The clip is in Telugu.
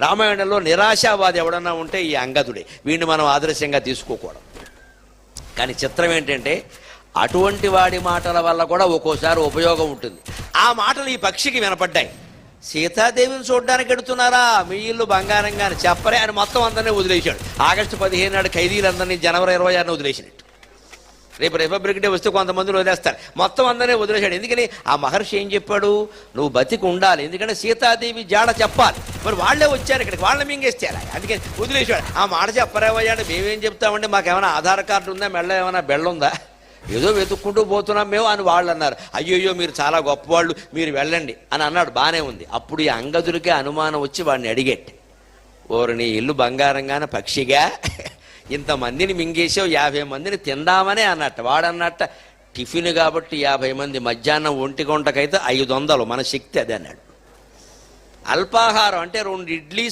రామాయణంలో నిరాశావాది ఎవడన్నా ఉంటే ఈ అంగదుడే. వీడిని మనం ఆదర్శంగా తీసుకోకూడదు. కానీ చిత్రం ఏంటంటే అటువంటి వాడి మాటల వల్ల కూడా ఒక్కోసారి ఉపయోగం ఉంటుంది. ఆ మాటలు ఈ పక్షికి వినపడ్డాయి. సీతాదేవిని చూడడానికి ఎడుతున్నారా, మీ ఇల్లు బంగారంగా అని చెప్పరే అని మొత్తం అందరినీ వదిలేశాడు. ఆగస్టు 15 నాడు ఖైదీలందరినీ జనవరి 26 వదిలేసినట్టు. రేపు రిపబ్లిక్ డే వస్తే కొంతమందిని వదిలేస్తారు, మొత్తం అందరినీ వదిలేశాడు. ఎందుకని ఆ మహర్షి ఏం చెప్పాడు, నువ్వు బతికి ఉండాలి, ఎందుకంటే సీతాదేవి జాడ చెప్పాలి. మరి వాళ్ళే వచ్చారు ఇక్కడికి, వాళ్ళని మింగేస్తారు. అందుకని వదిలేశాడు. ఆ మాట చెప్పరేవయ్యాడు, మేమేం చెప్తామంటే మాకేమైనా ఆధార్ కార్డు ఉందా, మెళ్ళ ఏమైనా బెళ్ళుందా, ఏదో వెతుక్కుంటూ పోతున్నాం మేము అని వాళ్ళు అన్నారు. అయ్యోయ్యో మీరు చాలా గొప్పవాళ్ళు, మీరు వెళ్ళండి అని అన్నాడు. బాగానే ఉంది. అప్పుడు ఈ అంగదుడికే అనుమానం వచ్చి వాడిని అడిగేట్టు, ఓరు నీ ఇల్లు బంగారంగానే పక్షిగా ఇంతమందిని మింగేసావు, 50 మందిని తిందామనే అన్నట్ట. వాడన్నట్ట టిఫిన్ కాబట్టి 50 మంది, మధ్యాహ్నం 1 గంటకైతే 500, మన శక్తి అది అన్నాడు. అల్పాహారం అంటే 2 ఇడ్లీ